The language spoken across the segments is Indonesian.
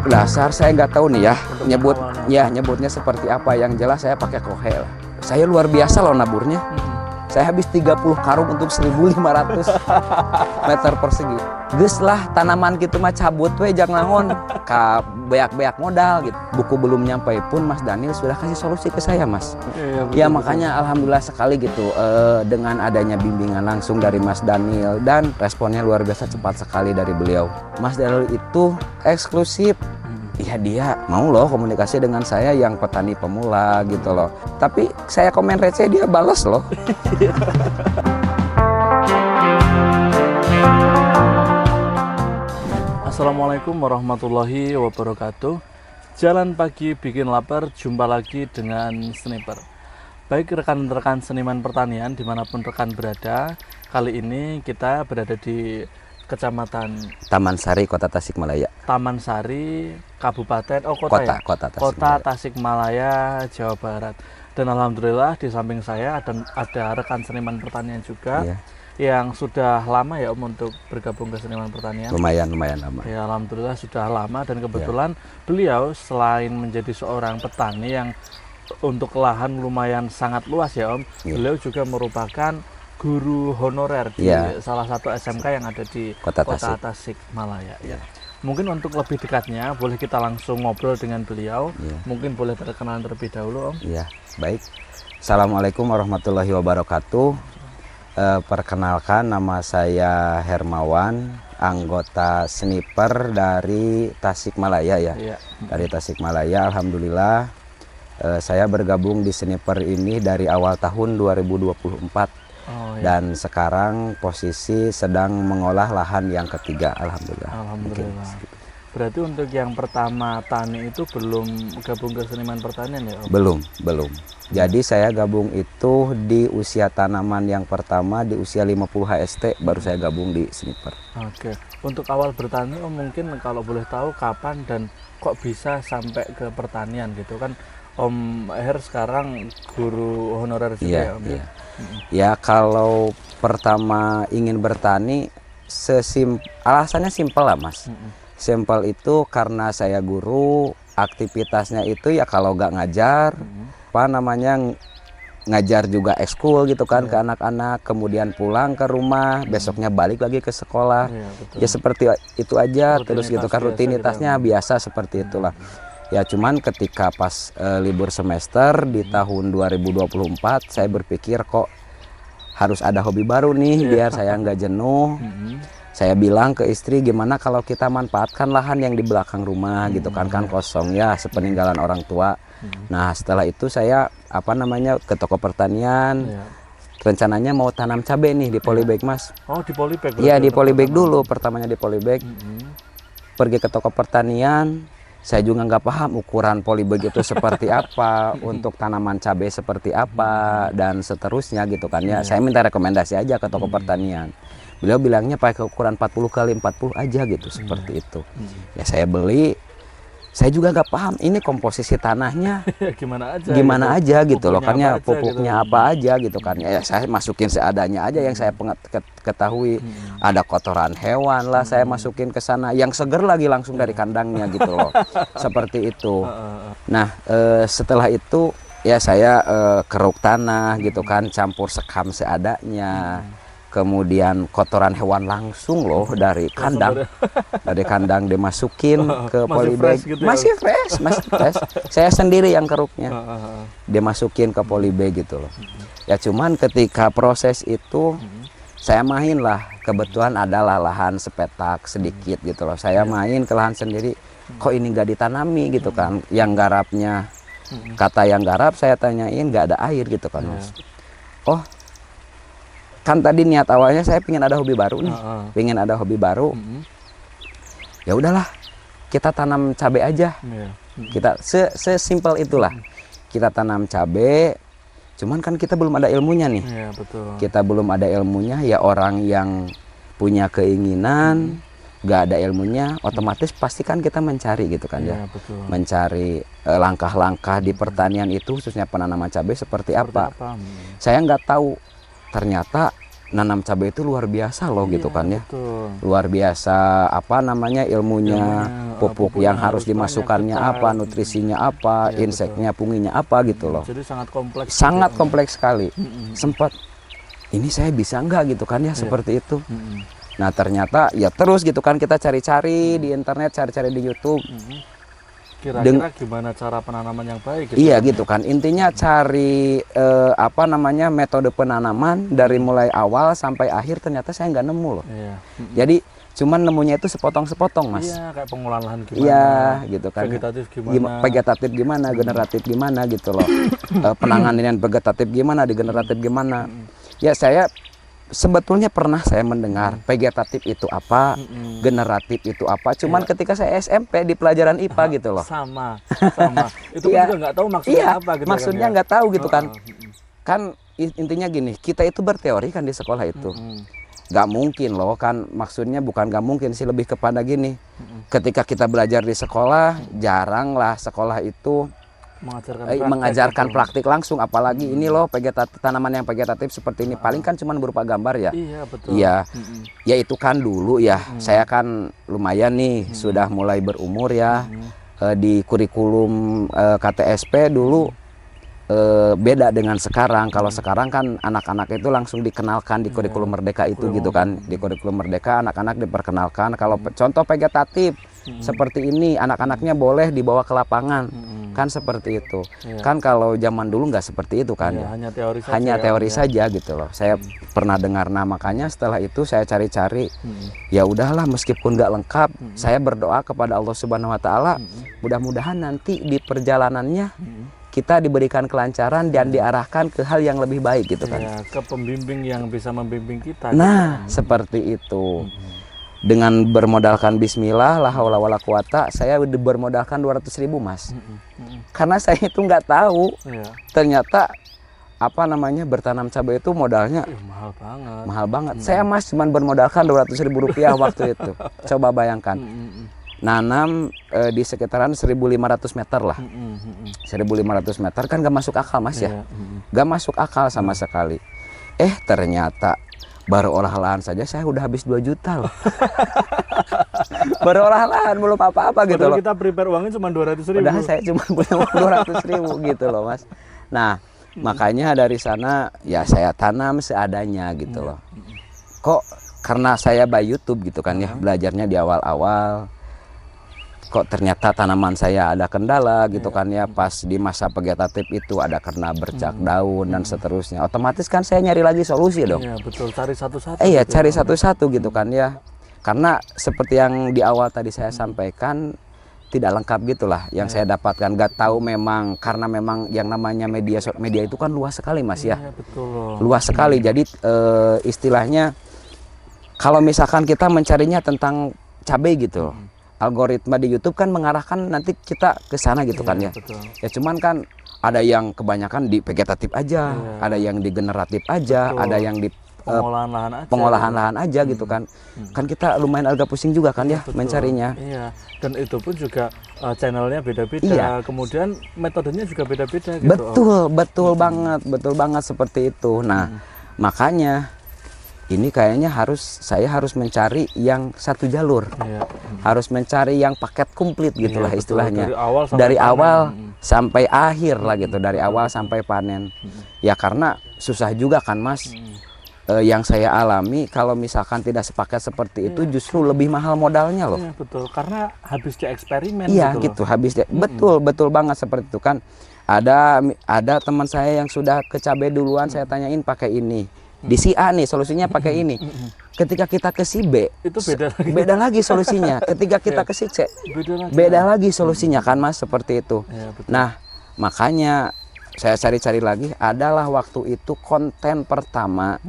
dasar saya nggak tahu nih ya, Untuk nyebutnya seperti apa. Yang jelas saya pakai kohel. Saya luar biasa loh naburnya. Saya habis 30 karung untuk 1.500 meter persegi. Geus lah tanaman gitu mah cabut we jang naon ka beak-beak modal gitu. Buku belum nyampe pun Mas Daniel sudah kasih solusi ke saya, Mas. Ya makanya alhamdulillah sekali gitu dengan adanya bimbingan langsung dari Mas Daniel, dan responnya luar biasa cepat sekali dari beliau. Mas Daniel itu eksklusif. Ya dia mau loh komunikasi dengan saya yang petani pemula gitu loh. Tapi saya komen receh dia balas loh. Assalamualaikum warahmatullahi wabarakatuh. Jalan pagi bikin lapar, jumpa lagi dengan Sniper. Baik rekan-rekan seniman pertanian dimanapun rekan berada, kali ini kita berada di Kecamatan Taman Sari, Kota Tasikmalaya. Taman Sari, Kabupaten, Kota Tasikmalaya, Jawa Barat. Dan alhamdulillah di samping saya ada rekan seniman pertanian juga. Iya. Yang sudah lama ya Om untuk bergabung ke seniman pertanian. Lumayan lama. Ya alhamdulillah sudah lama, dan kebetulan beliau selain menjadi seorang petani yang untuk lahan lumayan sangat luas ya Om, beliau juga merupakan guru honorer di salah satu SMK yang ada di Kota Tasikmalaya. Ya. Mungkin untuk lebih dekatnya boleh kita langsung ngobrol dengan beliau. Mungkin boleh perkenalan terlebih dahulu Om. Iya, baik. Assalamualaikum warahmatullahi wabarakatuh. Perkenalkan, nama saya Hermawan, anggota Sniper dari Tasikmalaya ya. Dari Tasikmalaya, alhamdulillah saya bergabung di Sniper ini dari awal tahun 2024. Dan sekarang posisi sedang mengolah lahan yang ketiga, alhamdulillah. Alhamdulillah. Berarti untuk yang pertama tani itu belum gabung ke seniman pertanian ya Om? Belum. Jadi saya gabung itu di usia tanaman yang pertama, di usia 50 HST baru saya gabung di Sniper. Oke. Untuk awal bertani Om, mungkin kalau boleh tahu kapan dan kok bisa sampai ke pertanian gitu kan? Om Her sekarang guru honorer juga ya Om? Iya. Ya kalau pertama ingin bertani, alasannya simpel lah Mas. Simpel itu karena saya guru, aktivitasnya itu ya kalau nggak ngajar, ngajar juga ekskul gitu kan ke anak-anak, kemudian pulang ke rumah, besoknya balik lagi ke sekolah. Ya seperti itu aja terus gitu kan, rutinitasnya biasa seperti itulah. Ya cuman ketika pas libur semester di tahun 2024 saya berpikir kok harus ada hobi baru nih biar saya nggak jenuh. Saya bilang ke istri, gimana kalau kita manfaatkan lahan yang di belakang rumah gitu kan kosong ya, sepeninggalan orang tua. Nah setelah itu saya ke toko pertanian. Rencananya mau tanam cabai nih di polybag Mas. Oh di polybag? Iya di polybag dulu, pertamanya di polybag. Pergi ke toko pertanian. Saya juga nggak paham ukuran polybag itu seperti apa, untuk tanaman cabai seperti apa, dan seterusnya gitu kan ya. Saya minta rekomendasi aja ke toko pertanian. Beliau bilangnya pakai ukuran 40 kali 40 aja gitu, seperti itu. Ya saya beli, saya juga nggak paham ini komposisi tanahnya gimana aja gitu loh, kan ya pupuknya apa aja gitu kan ya. Saya masukin seadanya aja yang saya ketahui. Ada kotoran hewan lah saya masukin ke sana, yang seger lagi langsung dari kandangnya gitu loh. Seperti itu. Nah setelah itu ya saya keruk tanah gitu kan, campur sekam seadanya. Kemudian kotoran hewan langsung loh dari kandang, dimasukin ke polybag. Gitu masih fresh. Saya sendiri yang keruknya, dimasukin ke polybag gitu loh. Ya cuman ketika proses itu saya main lah, kebetulan adalah lahan sepetak sedikit gitu loh. Saya main ke lahan sendiri, kok ini nggak ditanami gitu kan? Yang garapnya, kata yang garap saya tanyain nggak ada air gitu kan Mas. Oh kan tadi niat awalnya saya pengen ada hobi baru nih, Ya udahlah, kita tanam cabai aja. Kita sesimpel itulah. Kita tanam cabai, cuman kan kita belum ada ilmunya nih. Kita belum ada ilmunya, ya orang yang punya keinginan, gak ada ilmunya, otomatis pasti kan kita mencari gitu kan ya. Mencari langkah-langkah di pertanian itu, khususnya penanaman cabai seperti apa. Saya nggak tahu. Ternyata nanam cabai itu luar biasa loh gitu kan ya. Betul. Luar biasa apa namanya ilmunya, pupuk yang harus dimasukkannya apa, nutrisinya apa, inseknya, punginya apa gitu loh. Jadi sangat kompleks. Sangat kompleks sekali. Sempat ini saya bisa nggak gitu kan ya seperti itu. Nah ternyata ya terus gitu kan kita cari-cari di internet, cari-cari di YouTube. Kira-kira gimana cara penanaman yang baik gitu? Iya gitu kan, intinya cari apa namanya metode penanaman dari mulai awal sampai akhir, ternyata saya nggak nemu loh. Iya. Jadi cuman nemunya itu sepotong-sepotong mas. Iya, kayak pengolahan lahan gimana? Iya gitu kan. Vegetatif gimana? Vegetatif gimana, generatif gimana gitu loh. Penanganan vegetatif gimana, degeneratif gimana. Ya saya sebetulnya pernah saya mendengar vegetatif itu apa, generatif itu apa. Cuman ketika saya SMP di pelajaran IPA gitu loh. Sama. Itu juga nggak tahu maksudnya apa gitu. Maksudnya kan, ya? nggak tahu gitu kan. Kan intinya gini, kita itu berteori kan di sekolah itu. Gak mungkin loh kan, maksudnya bukan gak mungkin sih, lebih kepada gini. Ketika kita belajar di sekolah, jarang lah sekolah itu mengajarkan praktik langsung, apalagi ini loh tanaman yang vegetatif seperti ini, paling kan cuma berupa gambar ya. Iya betul. Iya, ya itu kan dulu ya. Saya kan lumayan nih sudah mulai berumur ya. Di kurikulum KTSP dulu beda dengan sekarang. Kalau sekarang kan anak-anak itu langsung dikenalkan di kurikulum Merdeka itu gitu kan. Di kurikulum Merdeka anak-anak diperkenalkan kalau contoh vegetatif seperti ini, anak-anaknya boleh dibawa ke lapangan. Kan seperti itu. Kan kalau zaman dulu nggak seperti itu kan. Hanya teori saja. Hanya teori saja gitu loh. Saya pernah dengar, nah makanya setelah itu saya cari-cari. Ya udahlah, meskipun nggak lengkap, saya berdoa kepada Allah Subhanahu Wa Taala, mudah-mudahan nanti di perjalanannya kita diberikan kelancaran dan diarahkan ke hal yang lebih baik gitu kan. Ya, ke pembimbing yang bisa membimbing kita. Nah, gitu. seperti itu. Dengan bermodalkan bismillah, la haula wala quwata, saya bermodalkan 200.000 mas. Karena saya itu nggak tahu. Ternyata apa namanya bertanam cabai itu modalnya mahal banget. Mahal banget. Saya mas cuma bermodalkan 200.000 rupiah waktu itu. Coba bayangkan. Nanam di sekitaran 1.500 meter lah. 1.500 meter kan gak masuk akal mas ya. Gak masuk akal sama sekali. Ternyata baru olah lahan saja saya udah habis 2 juta loh. Baru olah lahan belum apa-apa gitu loh. Kita prepare uangnya cuma 200.000. Udah saya cuma punya uang 200.000 gitu loh mas. Nah makanya dari sana ya saya tanam seadanya gitu loh. Kok karena saya by YouTube gitu kan ya, belajarnya di awal-awal. Kok ternyata tanaman saya ada kendala gitu kan ya, pas di masa vegetatif itu ada kena bercak daun dan seterusnya, otomatis kan saya nyari lagi solusi dong. Iya betul, cari satu-satu. Iya gitu. Cari satu-satu gitu kan ya, karena seperti yang di awal tadi saya sampaikan tidak lengkap gitulah yang saya dapatkan, nggak tahu memang karena memang yang namanya media itu kan luas sekali mas ya. Betul. Luas sekali, jadi istilahnya kalau misalkan kita mencarinya tentang cabai gitu. Algoritma di YouTube kan mengarahkan nanti kita ke sana gitu kan ya. Betul. Ya cuman kan ada yang kebanyakan di vegetatif aja, ada yang di generatif aja, ada yang di pengolahan lahan aja gitu kan. Kan kita lumayan agak pusing juga kan ya mencarinya. Iya. Dan itu pun juga channelnya beda-beda. Kemudian metodenya juga beda-beda gitu. Betul banget seperti itu. Nah, makanya ini kayaknya saya harus mencari yang satu jalur. Harus mencari yang paket komplit gitulah istilahnya. Dari awal sampai akhir lah gitu, dari awal sampai panen. Ya karena susah juga kan mas. Yang saya alami kalau misalkan tidak sepaket seperti itu justru lebih mahal modalnya loh. Iya betul, karena habis di eksperimen. Iya gitu, habis betul banget seperti itu kan. Ada teman saya yang sudah ke cabai duluan, saya tanyain pakai ini. Di si A nih solusinya pakai ini. Ketika kita ke si B itu beda lagi solusinya. Ketika kita ke si C beda lagi solusinya kan mas, seperti itu. Nah makanya saya cari-cari lagi, adalah waktu itu konten pertama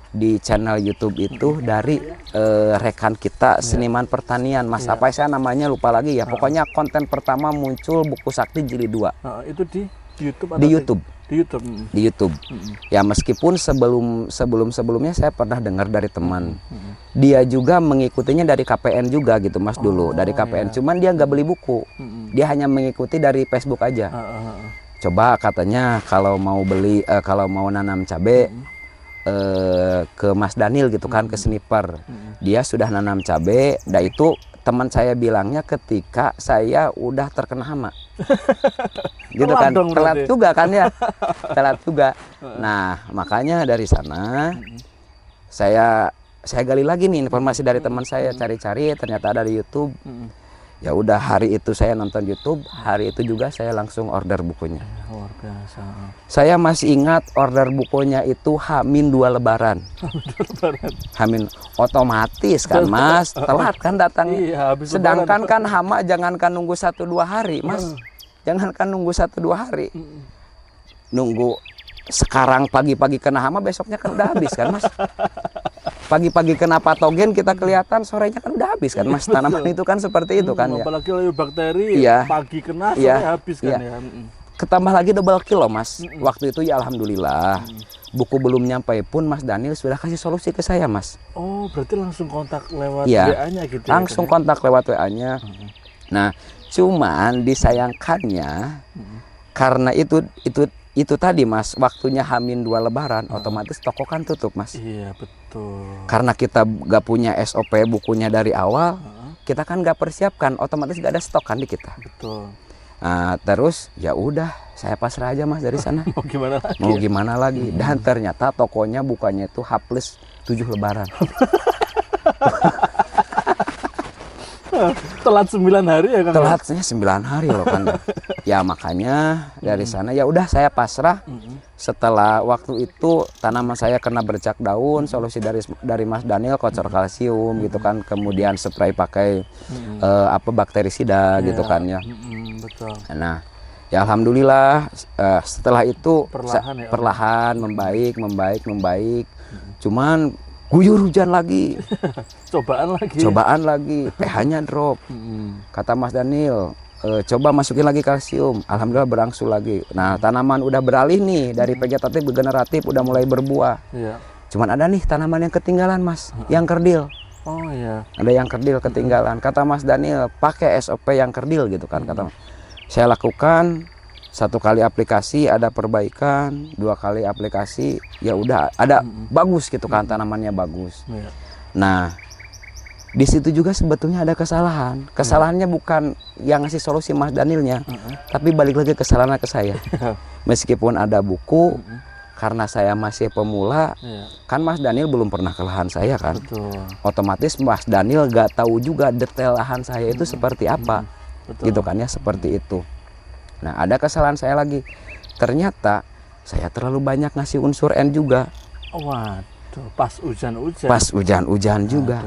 di channel YouTube itu dari rekan kita seniman pertanian mas, apa saya namanya lupa lagi ya. Pokoknya konten pertama muncul Buku Sakti Jilid 2. Itu di YouTube atau di YouTube. Di YouTube. Ya meskipun sebelumnya saya pernah dengar dari teman. Dia juga mengikutinya dari KPN juga gitu mas dulu, dari KPN. Cuman dia nggak beli buku. Dia hanya mengikuti dari Facebook aja. Coba katanya kalau mau nanam cabai, ke Mas Daniel gitu kan, ke sniper. Dia sudah nanam cabai, dan itu teman saya bilangnya ketika saya udah terkena hama. Gitu Telat kan, dong telat berarti. juga kan ya, telat juga. Nah, makanya dari sana saya gali lagi nih informasi dari teman saya, cari-cari ternyata ada di YouTube. Ya udah, hari itu saya nonton YouTube, hari itu juga saya langsung order bukunya. Luar biasa. Saya masih ingat order bukunya itu H-2 Lebaran. Hamin otomatis kan Mas, telat kan datang. Iya, habis Sedangkan kan hama jangankan nunggu 1-2 hari Mas, jangankan nunggu 1-2 hari, nunggu sekarang pagi-pagi kena hama, besoknya kan udah habis kan Mas. Pagi-pagi kena patogen kita kelihatan, sorenya kan udah habis kan Mas. Tanaman itu kan seperti itu kan ya. Apalagi layu bakteri, Iya. pagi kena, sore Iya. habis kan Iya. ya. Ketambah lagi double kill loh Mas. Waktu itu ya alhamdulillah, buku belum nyampe pun Mas Daniel sudah kasih solusi ke saya Mas. Oh, berarti langsung kontak lewat Iya, WA-nya gitu langsung ya? kontak lewat WA-nya. Nah, cuman disayangkannya karena itu tadi Mas, waktunya H-2 Lebaran, otomatis toko kan tutup Mas. Iya, betul. Karena kita gak punya SOP bukunya dari awal, kita kan gak persiapkan, otomatis gak ada stok kan di kita. Betul. Nah, terus ya udah, saya pasrah aja Mas dari sana. Mau gimana lagi? Mau gimana lagi? Dan ternyata tokonya bukanya itu H+7 Lebaran. Telat 9 hari ya kan? Telatnya 9 hari loh kan. Ya makanya dari sana ya udah saya pasrah. Setelah waktu itu tanaman saya kena bercak daun, solusi dari Mas Daniel kocor kalsium gitu kan, kemudian spray pakai bakterisida gitu kan ya. Betul. Nah, ya alhamdulillah setelah itu Perlahan ya, Om? perlahan membaik. Cuman guyur hujan lagi. Cobaan lagi, pH-nya drop. Kata Mas Daniel, coba masukin lagi kalsium. Alhamdulillah berangsur lagi. Nah, tanaman udah beralih nih dari vegetatif ke generatif, udah mulai berbuah. Iya. Cuman ada nih tanaman yang ketinggalan Mas, yang kerdil. Oh iya. Ada yang kerdil ketinggalan. Kata Mas Daniel, pakai SOP yang kerdil gitu kan. Kata saya lakukan 1 kali aplikasi ada perbaikan, 2 kali aplikasi ya udah ada bagus gitu kan, tanamannya bagus. Iya. Nah, di situ juga sebetulnya ada kesalahan. Kesalahannya bukan yang ngasih solusi Mas Danielnya, tapi balik lagi kesalahannya ke saya. Meskipun ada buku, karena saya masih pemula, Iya. kan Mas Daniel belum pernah ke lahan saya kan. Betul. Otomatis Mas Daniel gak tahu juga detail lahan saya itu seperti apa. Betul. Gitu kan ya, seperti itu. Nah, ada kesalahan saya lagi. Ternyata saya terlalu banyak ngasih unsur N juga. Waduh, pas hujan-hujan. Pas hujan-hujan juga.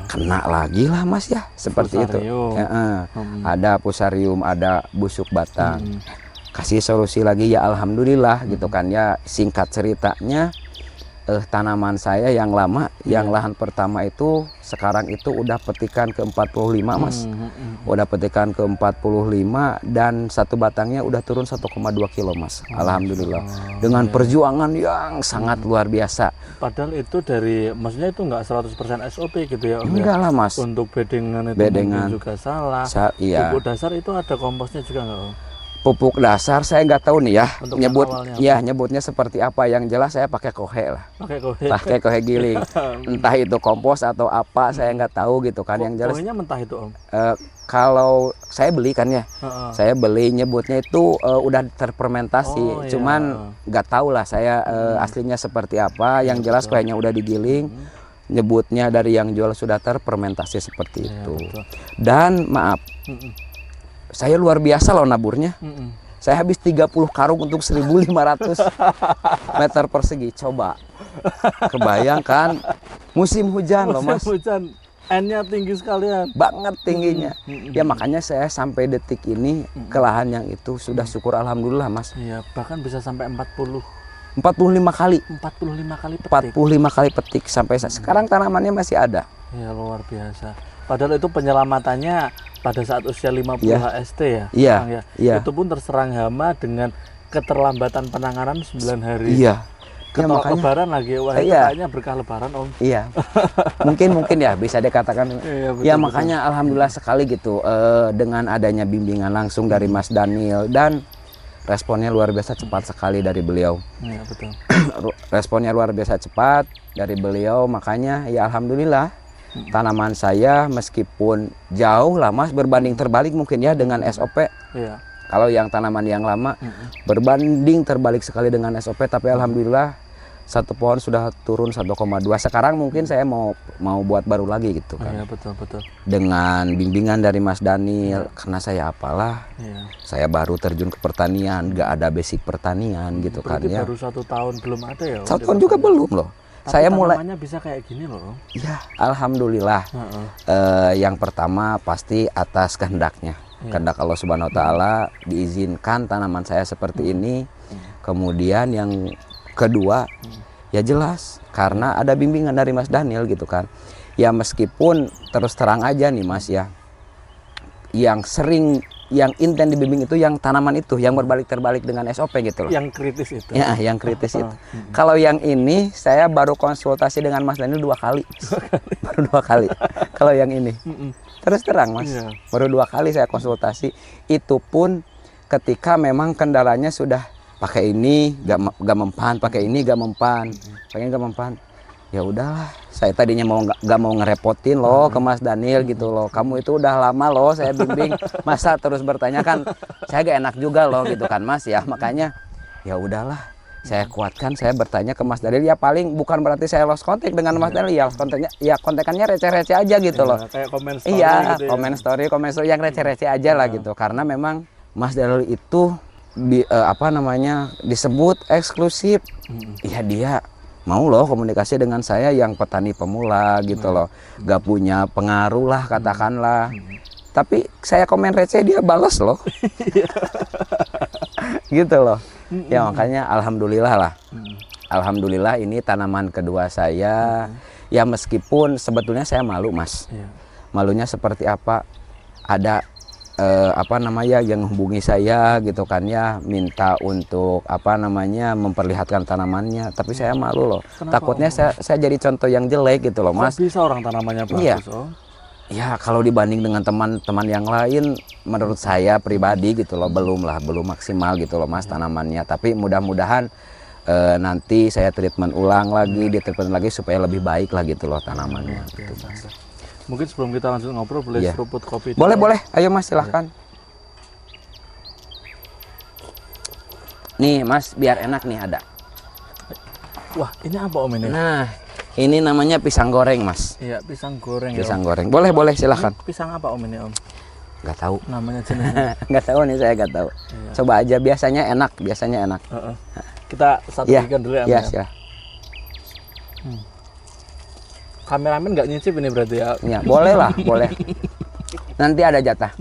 Kena lagi lah Mas ya, seperti itu. Fusarium. Ada fusarium, ada busuk batang. Kasih solusi lagi ya alhamdulillah gitu kan ya. Singkat ceritanya, tanaman saya yang lama, yang lahan pertama itu sekarang itu udah petikan ke 45 Mas. Udah petikan ke 45 dan satu batangnya udah turun 1,2 kilo Mas. Alhamdulillah. Dengan perjuangan yang sangat luar biasa. Padahal itu maksudnya itu nggak 100% SOP gitu ya Om? Enggak lah Mas. Untuk bedengan itu Bedengan. mungkin juga salah. Iya. Pupuk dasar itu ada komposnya juga nggak Om? Pupuk dasar saya nggak tahu nih ya, Untuk awalnya ya nyebutnya seperti apa. Yang jelas saya pakai kohe lah, pakai kohe giling. Entah itu kompos atau apa saya nggak tahu gitu kan. Yang jelas Kohenya mentah itu Om? kalau saya beli kan ya, saya beli nyebutnya itu udah terfermentasi. Oh, iya. Cuman nggak tahu lah saya aslinya seperti apa. Yang jelas kohenya udah digiling. Nyebutnya dari yang jual sudah terfermentasi seperti itu. Betul. Dan maaf, saya luar biasa loh naburnya. Saya habis 30 karung untuk 1.500 meter persegi. Coba kebayangkan musim hujan loh Mas. Musim hujan, N-nya tinggi sekalian. Banget tingginya. Ya makanya saya sampai detik ini ke lahan yang itu sudah syukur alhamdulillah Mas. Iya, bahkan bisa sampai 45 kali. 45 kali petik. 45 kali petik sampai sekarang tanamannya masih ada. Ya luar biasa. Padahal itu penyelamatannya pada saat usia 50 HST ya. Iya. Kang, ya. Iya. Itu pun terserang hama dengan keterlambatan penanganan 9 hari. Iya. Ya, Ketok makanya lebaran lagi. Wah, itu iya. kayaknya berkah lebaran Om. Iya. mungkin ya bisa dikatakan. Iya, betul, Ya betul. makanya alhamdulillah sekali gitu dengan adanya bimbingan langsung dari Mas Daniel dan responnya luar biasa cepat sekali dari beliau. Iya, betul. Responnya luar biasa cepat dari beliau, makanya ya alhamdulillah tanaman saya meskipun jauh lah Mas berbanding terbalik mungkin ya dengan SOP. Iya. Kalau yang tanaman yang lama berbanding terbalik sekali dengan SOP, tapi alhamdulillah satu pohon sudah turun 1,2. Sekarang mungkin saya mau buat baru lagi gitu kan. Iya, betul, betul. Dengan bimbingan dari Mas Daniel, karena saya apalah, Iya. saya baru terjun ke pertanian, nggak ada basic pertanian gitu kan Berarti ya. baru 1 tahun belum ada ya? Om, 1 di tahun juga pertanian? belum loh. Tapi Saya mulai, tanamannya bisa kayak gini loh, Om. ya alhamdulillah. Heeh. Yang pertama pasti atas kehendaknya. Kehendak Allah Subhanahu Wa Taala diizinkan tanaman saya seperti ini. Kemudian yang kedua, ya jelas karena ada bimbingan dari Mas Daniel gitu kan. Ya meskipun terus terang aja nih Mas ya, yang intens dibimbing itu yang tanaman itu yang terbalik dengan SOP gitu loh. Yang kritis itu. Ya, yang kritis itu. Kalau yang ini saya baru konsultasi dengan Mas Daniel 2 kali. Baru 2 kali. Kalau yang ini. Terus terang Mas, Iya. baru 2 kali saya konsultasi. Itu pun ketika memang kendalanya sudah pakai ini gak mempan, pakai ini gak mempan, pakai ini gak mempan. Ya udahlah, saya tadinya gak mau ngerepotin loh ke Mas Daniel gitu loh. Kamu itu udah lama loh saya bimbing, masa terus bertanya kan saya gak enak juga loh gitu kan Mas ya. Makanya ya udahlah, saya kuatkan, saya bertanya ke Mas Daniel. Ya paling bukan berarti saya lost contact dengan Mas Daniel, ya kontekannya receh-receh aja gitu loh. Kayak komen story Iya, gitu ya. komen story yang receh-receh aja lah gitu. Karena memang Mas Daniel itu disebut eksklusif. Iya, dia mau loh komunikasi dengan saya yang petani pemula gitu loh. Gak punya pengaruh lah katakanlah. Tapi saya komen receh dia balas loh. Gitu loh. Ya makanya alhamdulillah lah. Alhamdulillah ini tanaman kedua saya. Ya meskipun sebetulnya saya malu Mas. Iya. Malunya seperti apa? Ada yang menghubungi saya gitu kan ya, minta untuk memperlihatkan tanamannya, tapi saya malu loh. Kenapa, Takutnya Om? saya jadi contoh yang jelek gitu loh Mas. Kok bisa orang tanamannya bagus, Iya. Om? Ya kalau dibanding dengan teman-teman yang lain, menurut saya pribadi gitu loh belum maksimal gitu loh Mas tanamannya. Tapi mudah-mudahan nanti saya treatment ulang lagi, treatment lagi supaya lebih baik lah gitu loh tanamannya. Gitu, Mas. Mungkin sebelum kita lanjut ngobrol boleh Iya. seruput kopi. Boleh, ayo Mas silahkan. Nih Mas, biar enak nih ada. Wah, ini apa Om ini? Nah, ini namanya pisang goreng Mas. Iya, pisang goreng Pisang ya. Om. goreng. Boleh silahkan. Ini pisang apa Om ini Om? Nggak tahu. Namanya jenisnya. Nggak tahu nih, saya nggak tahu. Iya. Coba aja, biasanya enak. Heeh. Kita satu Iya, ikan dulu ya Om. iya, ya. ya. Kameramen nggak nyicip ini berarti ya? Ya, boleh lah, boleh. Nanti ada jatah.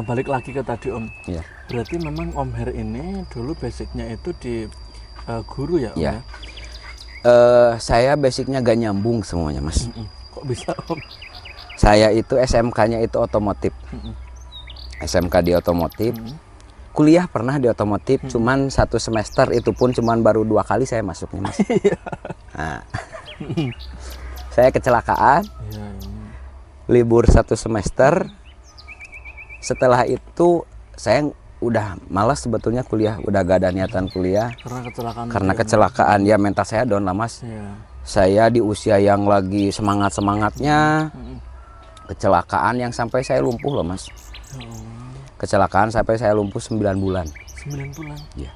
Balik lagi ke tadi Om. Iya. Berarti memang Om Her ini dulu basicnya itu di guru ya Om Iya. ya? Saya basicnya gak nyambung semuanya Mas. Kok bisa Om? Saya itu SMK-nya itu otomotif. SMK di otomotif. Kuliah pernah di otomotif, cuman 1 semester, itu pun cuman baru 2 kali saya masuknya Mas. Nah, saya kecelakaan, Iya. libur 1 semester. Setelah itu saya udah malas sebetulnya kuliah, udah gak ada niatan kuliah. Karena kecelakaan. Karena tadi, Om. kecelakaan ya, mental saya down lah Mas. Iya. Saya di usia yang lagi semangatnya, kecelakaan yang sampai saya lumpuh loh Mas. Kecelakaan sampai saya lumpuh 9 bulan. 9 bulan. Ya.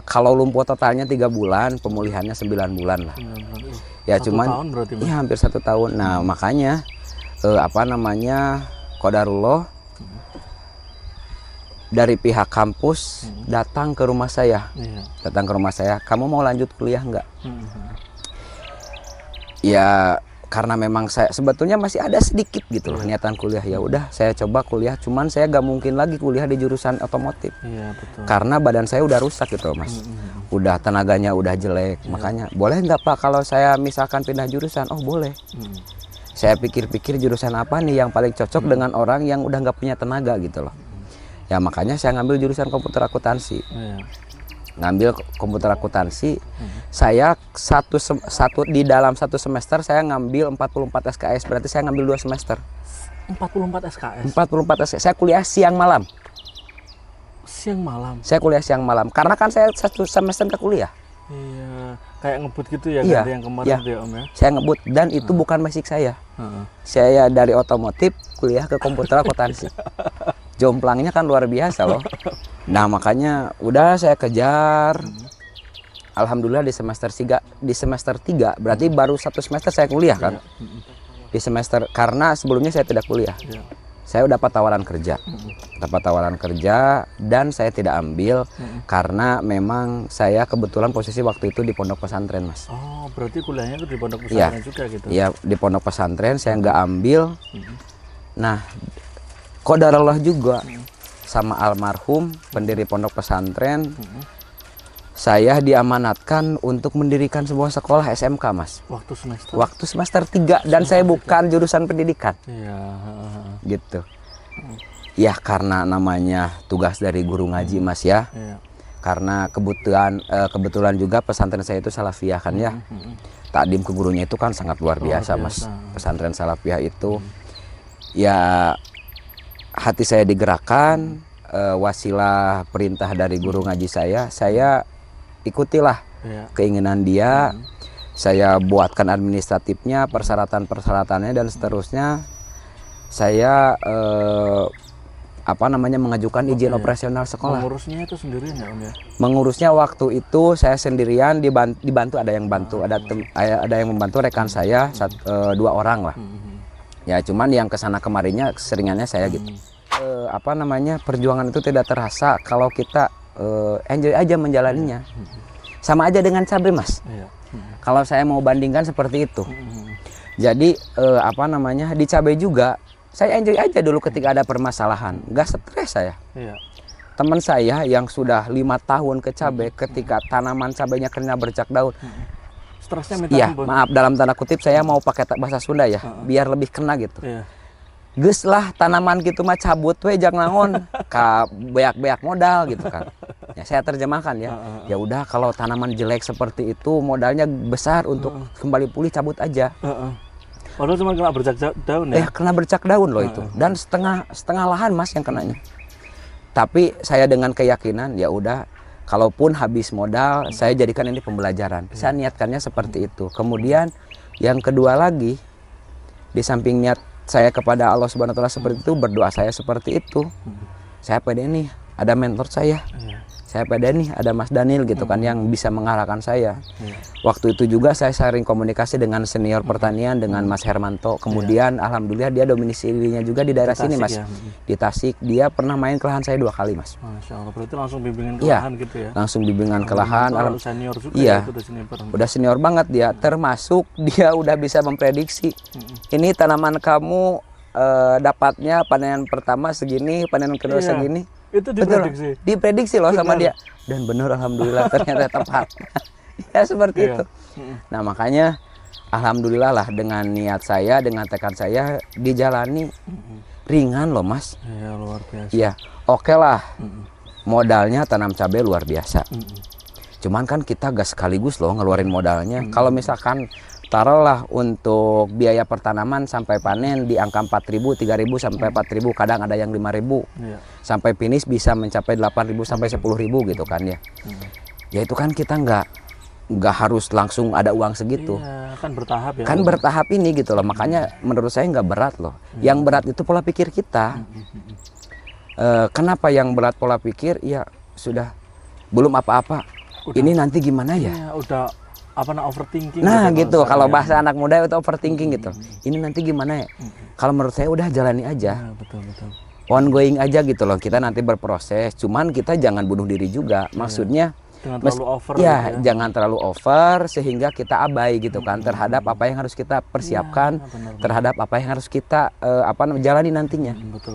Kalau lumpuh totalnya 3 bulan, pemulihannya 9 bulan lah. 9 bulan. Ya 1 cuman tahun berarti Mas? ya hampir 1 tahun. Nah makanya qadarullah dari pihak kampus datang ke rumah saya. Iya. Datang ke rumah saya, kamu mau lanjut kuliah nggak? Ya karena memang saya sebetulnya masih ada sedikit gitu loh niatan kuliah. Ya udah saya coba kuliah, cuman saya gak mungkin lagi kuliah di jurusan otomotif. Iya betul. Karena badan saya udah rusak gitu loh Mas. Udah tenaganya udah jelek. Makanya boleh nggak Pak kalau saya misalkan pindah jurusan? Oh boleh. Saya pikir-pikir jurusan apa nih yang paling cocok dengan orang yang udah nggak punya tenaga gitu loh. Ya makanya saya ngambil jurusan komputer akuntansi. Iya. Ngambil komputer akuntansi. Saya di dalam 1 semester saya ngambil 44 SKS, berarti saya ngambil 2 semester. 44 SKS. 44 SKS. Saya kuliah siang malam. siang malam. Saya kuliah siang malam karena kan saya 1 semester ke kuliah. Iya, kayak ngebut gitu ya, Iya, ganti yang kemarin iya. tuh ya Om ya. Saya ngebut dan itu bukan basic saya. Heeh. Saya dari otomotif kuliah ke komputer akuntansi. Jomplangnya kan luar biasa loh. Nah, makanya udah saya kejar. Alhamdulillah di semester 3 berarti baru 1 semester saya kuliah kan. Di semester karena sebelumnya saya tidak kuliah. Iya. Saya dapat tawaran kerja. Dapat tawaran kerja dan saya tidak ambil karena memang saya kebetulan posisi waktu itu di pondok pesantren, Mas. Oh, berarti kuliahnya itu di pondok Iya. pesantren juga gitu. Iya, di pondok pesantren saya nggak ambil. Nah, qadarullah juga sama almarhum pendiri pondok pesantren. Saya diamanatkan untuk mendirikan sebuah sekolah SMK, Mas. Waktu semester 3 dan saya bukan jurusan pendidikan. Iya, Gitu. Ya karena namanya tugas dari guru ngaji, Mas ya. iya. Karena kebetulan juga pesantren saya itu salafiyah kan ya. Takdim ke gurunya itu kan sangat luar biasa, Mas. Pesantren salafiyah itu ya hati saya digerakkan, wasilah perintah dari guru ngaji saya ikutilah Iya. keinginan dia. Saya buatkan administratifnya, persyaratan-persyaratannya dan seterusnya. Saya mengajukan izin operasional sekolah. Mengurusnya itu sendirian ya Om ya? Mengurusnya waktu itu saya sendirian, dibantu ada yang bantu, ada yang membantu rekan saya 2 orang lah. Ya cuman yang kesana kemarinya seringannya saya gitu. Perjuangan itu tidak terasa kalau kita enjoy aja menjalaninya. Sama aja dengan cabai, Mas. Iya. Kalau saya mau bandingkan seperti itu. Jadi di cabai juga saya enjoy aja dulu ketika ada permasalahan, nggak stres saya. Iya. Teman saya yang sudah 5 tahun ke cabai, ketika tanaman cabainya kena bercak daun, Stresnya minta iya, ampun. maaf dalam tanda kutip saya mau pakai bahasa Sunda ya, biar lebih kena gitu. Iya. Geus lah tanaman gitu mah cabut we jang naon, ka beak-beak modal gitu kan. Ya saya terjemahkan ya. Ya udah kalau tanaman jelek seperti itu modalnya besar untuk kembali pulih cabut aja. Padahal cuma kena bercak daun ya? Kena bercak daun loh itu. Dan setengah lahan, Mas, yang kenanya. Tapi saya dengan keyakinan ya udah kalaupun habis modal saya jadikan ini pembelajaran. Saya niatkannya seperti itu. Kemudian yang kedua lagi, di samping niat saya kepada Allah Subhanahu wa taala seperti itu, berdoa saya seperti itu. Saya pede nih ada mentor saya. Saya pede nih ada Mas Daniel gitu kan yang bisa mengarahkan saya. Waktu itu juga saya sering komunikasi dengan senior pertanian dengan Mas Hermanto. Kemudian alhamdulillah dia domisilinya juga di daerah sini, Mas. Ya? Di Tasik. Dia pernah main ke lahan saya 2 kali, Mas. Masya Allah, berarti langsung bimbingan ke Iya, lahan gitu ya? langsung bimbingan ke lahan. Senior juga Iya, ya, itu senior. udah senior banget dia. Termasuk dia udah bisa memprediksi. Ini tanaman kamu dapatnya panen pertama segini, panen kedua segini. Itu diprediksi? Diprediksi loh sama dia. Dan benar alhamdulillah ternyata tepat. Ya seperti itu. Nah makanya alhamdulillah lah dengan niat saya, dengan tekad saya dijalani ringan loh, Mas. Iya, luar biasa. Iya, oke lah. Modalnya tanam cabai luar biasa. Cuman kan kita gak sekaligus loh ngeluarin modalnya. Kalau misalkan taruhlah untuk biaya pertanaman sampai panen di angka 4.000, 3.000 sampai 4.000, kadang ada yang 5.000. Iya. Sampai finish bisa mencapai 8.000 sampai 10.000 gitu kan ya. Ya itu kan kita nggak harus langsung ada uang segitu. Iya, kan bertahap ya. Kan bertahap ini gitu loh. Makanya menurut saya nggak berat loh. Yang berat itu pola pikir kita. Kenapa yang berat pola pikir? Ya sudah belum apa-apa. Ini nanti gimana ya? Iya, udah overthinking. Nah gitu, kalau bahasa anak muda itu overthinking gitu. Ini nanti gimana ya? Kalau menurut saya udah jalani aja. Ya, betul. Ongoing aja gitu loh. Kita nanti berproses. Cuman kita jangan bunuh diri juga. Maksudnya jangan terlalu over. Ya, jangan terlalu over sehingga kita abai gitu kan terhadap apa yang harus kita persiapkan, terhadap apa yang harus kita jalani nantinya. Betul.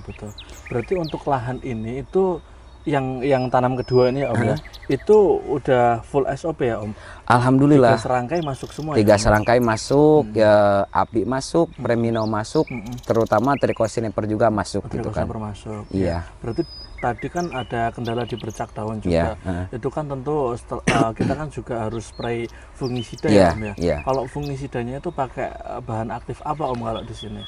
Berarti untuk lahan ini itu yang tanam kedua ini Om ya, itu udah full SOP ya Om? Alhamdulillah. 3 serangkai masuk semua. 3 serangkai masuk, ya api masuk, premino masuk, terutama trichosiniper juga masuk gitu kan. Masuk. Iya. Berarti tadi kan ada kendala di bercak daun juga. Itu kan tentu kita kan juga harus spray fungisida ya Om ya. Kalau fungisidanya itu pakai bahan aktif apa Om kalau di sini?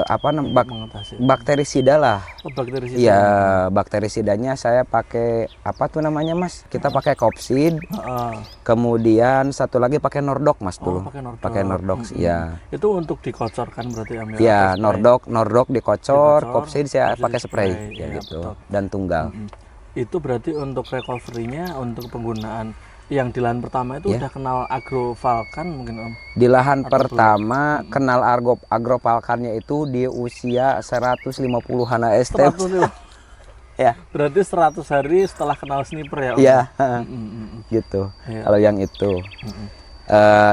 apa mengatasi? bakterisida lah. Oh, bakterisida. Iya, bakterisidanya saya pakai apa tuh namanya Mas? Kita pakai Kopsid. Kemudian satu lagi pakai Nordok Mas dulu. Pakai Nordok. Iya. Itu untuk dikocorkan berarti Am? Iya, Nordok dikocor, Kopsid saya pakai spray ya gitu. Dan tunggal. Itu berarti untuk recovery-nya, untuk penggunaan yang di lahan pertama itu udah kenal Agrovalkan mungkin Om? Di lahan pertama kenal Agrovalkannya itu di usia 150-an AST. Ya. Berarti 100 hari setelah kenal sniper ya Om? Iya, gitu. Kalau yang itu.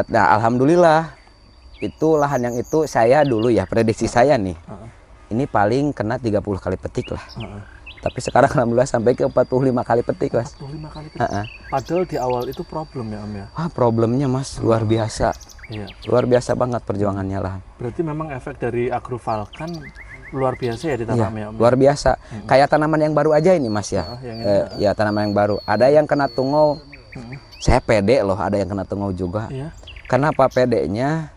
Nah, alhamdulillah itu lahan yang itu saya dulu ya, prediksi saya nih. Ini paling kena 30 kali petik lah. Tapi sekarang alhamdulillah sampai ke 45 kali petik Mas. 45 kali petik. Padahal di awal itu problem ya Om ya? Problemnya Mas luar biasa. Iya. Luar biasa banget perjuangannya lah. Berarti memang efek dari Agrovalkan luar biasa ya ditanam ya Om? Luar biasa. Kayak tanaman yang baru aja ini Mas ya. Ya tanaman yang baru. Ada yang kena tungau. Saya pede loh ada yang kena tungau juga. Kenapa pedenya?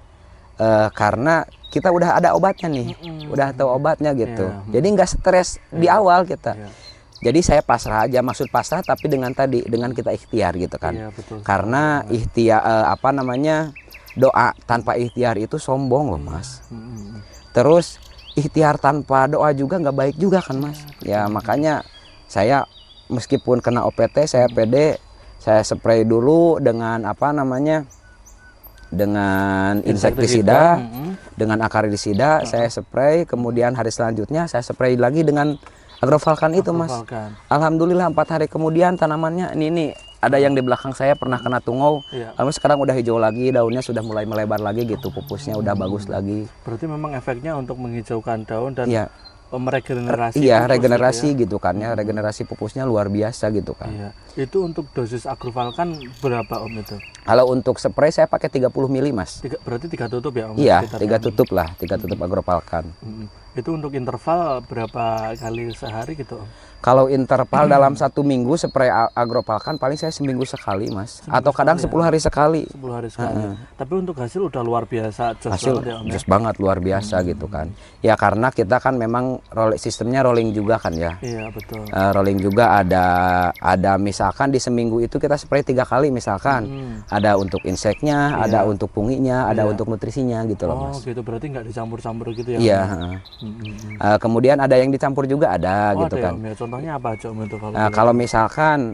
Karena kita udah ada obatnya nih, udah tahu obatnya gitu. Jadi nggak stres di awal kita. Jadi saya pasrah aja, maksud pasrah tapi dengan kita ikhtiar gitu kan. Betul. Karena ikhtiar apa namanya doa tanpa ikhtiar itu sombong loh Mas. Terus ikhtiar tanpa doa juga nggak baik juga kan Mas. Ya makanya saya meskipun kena OPT saya pede, saya spray dulu dengan apa namanya dengan insektisida, dengan akarilisida saya spray, kemudian hari selanjutnya saya spray lagi dengan Agrovalkan itu Mas. Alhamdulillah 4 hari kemudian tanamannya ini ada yang di belakang saya pernah kena tungau, lalu sekarang udah hijau lagi, daunnya sudah mulai melebar lagi gitu, pupusnya udah bagus lagi. Berarti memang efeknya untuk menghijaukan daun dan meregenerasi. Regenerasi gitu kan ya, regenerasi pupusnya luar biasa gitu kan. Itu untuk dosis Agrovalkan berapa Om itu? Kalau untuk spray saya pakai 30 mili Mas. Berarti 3 tutup ya Om? Iya, 3 tutup lah, 3 tutup Agrovalkan. Itu untuk interval berapa kali sehari gitu Om? Kalau interval dalam 1 minggu spray Agrovalkan paling saya seminggu sekali Mas, atau kadang 10 hari sekali. 10 hari sekali. Tapi untuk hasil udah luar biasa, hasil just banget luar biasa gitu kan. Ya karena kita kan memang sistemnya rolling juga kan ya. Iya betul. Rolling juga ada misalkan di seminggu itu kita spray 3 kali misalkan. Ada untuk inseknya, ada untuk punginya, ada untuk nutrisinya gitu loh Mas. Oh gitu, berarti nggak dicampur-campur gitu ya? Iya. Kemudian ada yang dicampur juga ada gitu kan. Contohnya apa aja Om itu kalau misalkan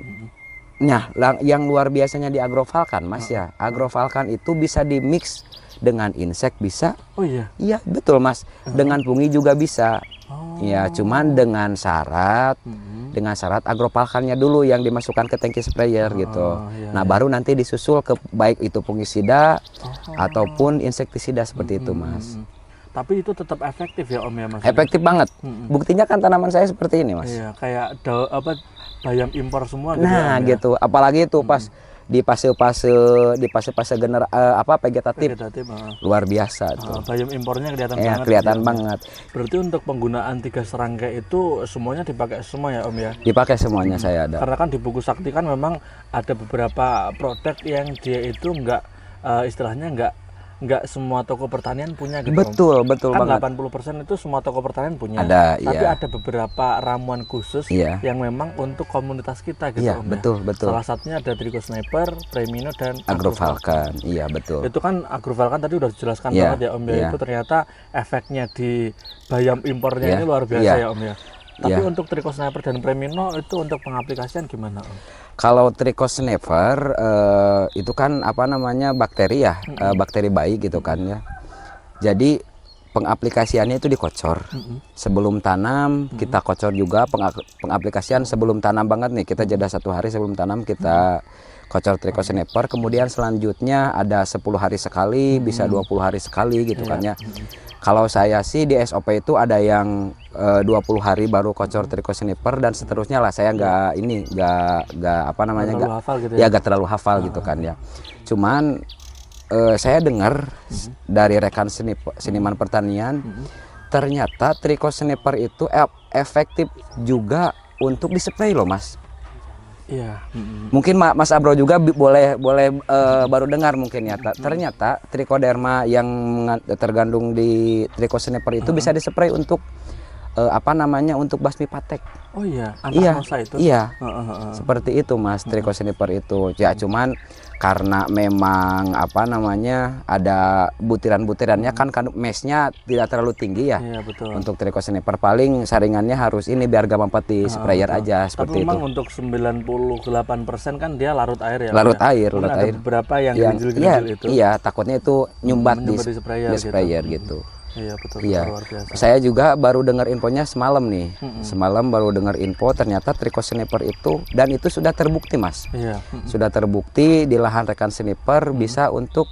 yang luar biasanya di Agrovalkan Mas ya, Agrovalkan itu bisa di mix dengan insek bisa. Oh iya. Iya betul Mas. Dengan pungi juga bisa. Ya cuman dengan syarat Agrovalkannya dulu yang dimasukkan ke tangki sprayer gitu. Nah baru nanti disusul ke baik itu fungisida ataupun insektisida seperti itu Mas. Tapi itu tetap efektif ya Om ya Mas? Efektif banget. Buktinya kan tanaman saya seperti ini Mas. Iya, kayak bayam impor semua gitu. Nah ya, gitu. Apalagi itu pas di fase vegetatif. Luar biasa tuh. Bayam impornya kelihatan banget. Kelihatan banget. Berarti untuk penggunaan 3 serangkai itu semuanya dipakai semua ya Om ya? Dipakai semuanya saya ada. Karena kan di buku Sakti kan memang ada beberapa produk yang dia itu istilahnya nggak semua toko pertanian punya gitu. Betul kan banget. 80% itu semua toko pertanian punya. Ada, tapi ada beberapa ramuan khusus yang memang untuk komunitas kita gitu Om. Betul. Salah satunya ada Tricho Sniper, Premino dan Agrovalkan. Iya, betul. Itu kan Agrovalkan tadi udah dijelaskan banget ya Om ya. Itu ternyata efeknya di bayam impornya ini luar biasa ya Om ya. Tapi untuk Tricho Sniper dan Premino itu untuk pengaplikasian gimana Om? Kalau Tricho Sniper itu kan apa namanya bakteri ya, bakteri bayi gitu kan ya. Jadi pengaplikasiannya itu dikocor. Sebelum tanam kita kocor juga, pengaplikasian sebelum tanam banget nih, kita jeda 1 hari sebelum tanam kita kocor Tricho Sniper. Kemudian selanjutnya ada 10 hari sekali, bisa 20 hari sekali gitu kan ya. Kalau saya sih di SOP itu ada yang 20 hari baru kocor Tricho Sniper dan seterusnya lah. Saya nggak terlalu hafal gitu kan ya. Cuman saya dengar dari rekan seniman pertanian ternyata Tricho Sniper itu efektif juga untuk dispray loh Mas. Iya. Mungkin Mas Abro juga boleh baru dengar mungkin ya. Ternyata trichoderma yang tergandung di trichosniper itu bisa dispray untuk apa namanya, untuk basmi patek. Oh iya, Iya, antanosa itu. iya. Seperti itu Mas, trichosniper itu. Ya cuman karena memang apa namanya ada butiran-butirannya kan mesnya tidak terlalu tinggi ya. Iya, betul. Untuk trichosniper paling saringannya harus ini biar gampang di sprayer aja Tapi seperti itu. memang untuk 98% kan dia larut air ya. Larut Pak, ya? air, Mungkin larut ada air. beberapa yang Iya, gerinjil-gerinjil itu. iya, takutnya itu nyumbat di di sprayer, sprayer gitu. gitu. Iya, betul, Iya. luar biasa. Saya juga baru dengar infonya semalam nih. Semalam baru dengar info ternyata trichosniper itu, dan itu sudah terbukti Mas. Iya. Sudah terbukti di lahan rekan sniper bisa untuk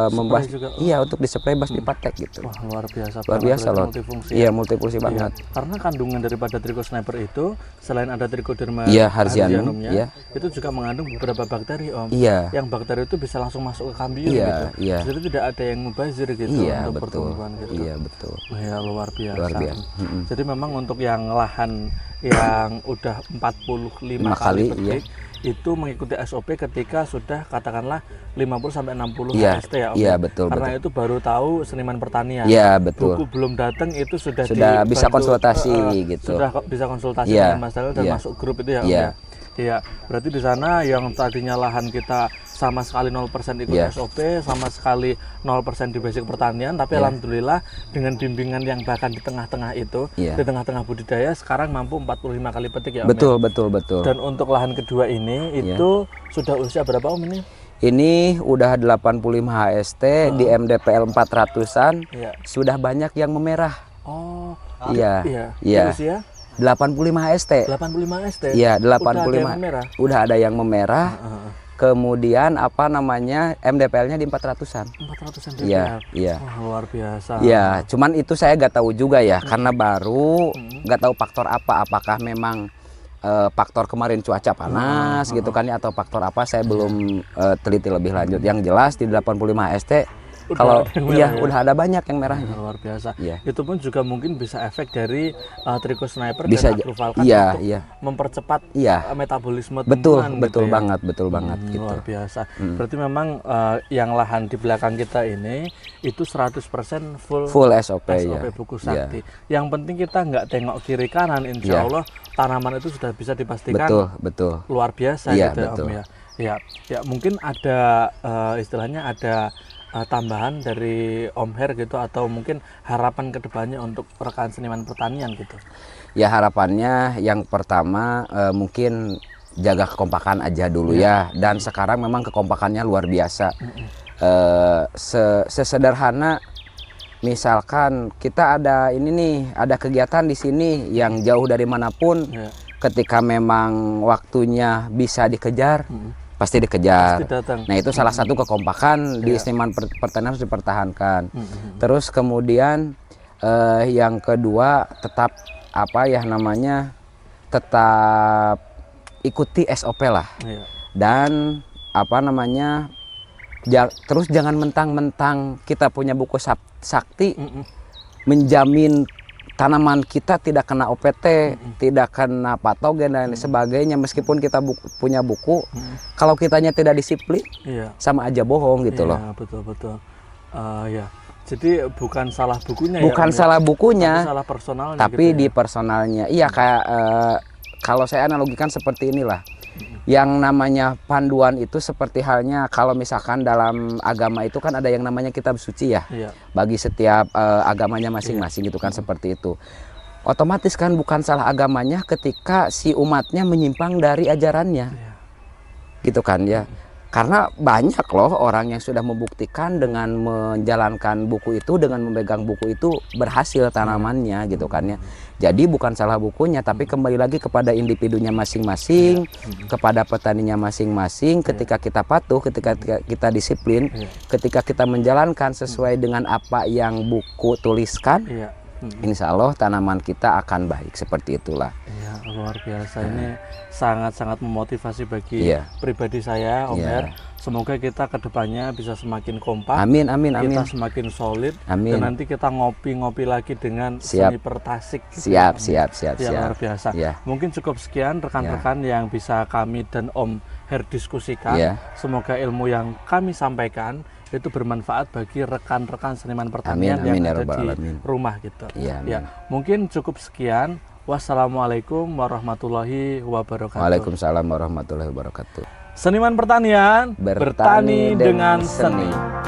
membahas, juga. iya, untuk dispray basmi patek gitu. Wah, luar biasa. Luar biasa loh. Multifungsi. Iya, multifungsi Iya, banget. karena kandungan daripada trichosniper itu selain ada trichoderma Iya, Harzianum, harzianumnya, iya. itu juga mengandung beberapa bakteri Om. Iya. Yang bakteri itu bisa langsung masuk ke kambium Iya, gitu. iya. Jadi tidak ada yang mubazir gitu Iya, untuk betul. pertumbuhan gitu. Iya, betul. Wah, ya, luar biasa. Luar biasa. Jadi memang untuk yang lahan yang udah 45 kali, kali petik itu mengikuti SOP ketika sudah katakanlah 50 sampai 60 Iya, HST ya Om. iya, ya? betul, Karena itu baru tahu seniman pertanian. Iya, betul. Buku belum datang itu sudah Bisa dibantu, konsultasi gitu. Sudah bisa konsultasi Iya, dengan Mas Dalil dan iya. masuk grup itu ya Om Iya. ya. Iya, berarti di sana yang tadinya lahan kita sama sekali 0% ikut Iya. SOP, sama sekali 0% di basic pertanian, tapi Iya. alhamdulillah dengan bimbingan yang bahkan di tengah-tengah itu, Iya. di tengah-tengah budidaya sekarang mampu 45 kali petik ya Om. Betul, ya? betul, betul. Dan untuk lahan kedua ini itu sudah usia berapa Om ini? Ini udah 85 HST di MDPL 400-an. Iya. Sudah banyak yang memerah. Oh, Iya. iya. Iya. Usia 85 HST. 85 ST. Iya, Udah ada 85. yang merah. Udah ada yang memerah. Kemudian apa namanya, MDPL-nya di 400-an. 400 DPL. Iya, iya. Wah, luar biasa. Iya, cuman itu saya nggak tahu juga ya, karena baru nggak tahu faktor apa, apakah memang faktor kemarin cuaca panas gitu kan ya, atau faktor apa, saya belum teliti lebih lanjut. Yang jelas di 85 ST Udah kalau ada yang iya merah ya? udah ada banyak yang merahnya. Luar biasa. Iya. Itu pun juga mungkin bisa efek dari trichosniper Bisa dan agruvalkan iya, untuk iya. mempercepat Iya. metabolisme Betul, tumbuhan betul gitu ya. banget, betul banget gitu. Luar biasa. Berarti memang yang lahan di belakang kita ini itu 100% full SOP ya. buku Iya. sakti. Yang penting kita nggak tengok kiri kanan, Iya. insya Allah tanaman itu sudah bisa dipastikan Betul, betul. luar biasa Iya, gitu ya, betul. Om ya. Ya, ya mungkin ada istilahnya ada tambahan dari Om Her gitu, atau mungkin harapan kedepannya untuk rekan seniman pertanian gitu. Ya harapannya yang pertama mungkin jaga kekompakan aja dulu ya, dan sekarang memang kekompakannya luar biasa. Sesederhana misalkan kita ada ini nih, ada kegiatan di sini yang jauh dari manapun, Ya. ketika memang waktunya bisa dikejar, pasti dikejar. Pasti datang. Nah itu salah satu kekompakan di seniman pertanian harus dipertahankan. Terus kemudian yang kedua tetap apa ya namanya, tetap ikuti SOP lah. Iya. Dan apa namanya, terus jangan mentang-mentang kita punya buku sakti menjamin tanaman kita tidak kena OPT, tidak kena patogen dan sebagainya. Meskipun kita punya buku, kalau kitanya tidak disiplin, Iya. sama aja bohong gitu loh. Iya, betul. Ya. Jadi bukan salah bukunya Bukan ya, Om, salah ya? bukunya, Tapi salah personalnya tapi gitu di ya. personalnya. Iya, kayak kalau saya analogikan seperti inilah. Yang namanya panduan itu seperti halnya kalau misalkan dalam agama itu kan ada yang namanya kitab suci ya. Iya. Bagi setiap agamanya masing-masing gitu kan, seperti itu. Otomatis kan bukan salah agamanya ketika si umatnya menyimpang dari ajarannya. Iya. Gitu kan ya. Karena banyak loh orang yang sudah membuktikan dengan menjalankan buku itu, dengan memegang buku itu berhasil tanamannya gitu kan ya. Jadi bukan salah bukunya, tapi kembali lagi kepada individunya masing-masing, kepada petaninya masing-masing. Ketika kita patuh, ketika kita disiplin, ketika kita menjalankan sesuai dengan apa yang buku tuliskan, Iya. insya Allah tanaman kita akan baik, seperti itulah. Ya, luar biasa. Ini sangat-sangat memotivasi bagi Iya. pribadi saya, Om Iya. Her. Semoga kita kedepannya bisa semakin kompak, Amin, amin, amin. kita semakin solid, Amin. dan nanti kita ngopi-ngopi lagi dengan Siap. seni pertasik. gitu Siap, ya, Om. siap, Ya, luar biasa. Ya. Mungkin cukup sekian rekan-rekan yang bisa kami dan Om Her diskusikan. Ya. Semoga ilmu yang kami sampaikan itu bermanfaat bagi rekan-rekan seniman pertanian Amin, amin, ya yang ada Rabbal di Alamin. rumah gitu. Iya, amin. Ya, mungkin cukup sekian. Wassalamualaikum warahmatullahi wabarakatuh. Waalaikumsalam warahmatullahi wabarakatuh. Seniman pertanian, Bertani dengan dengan seni. seni.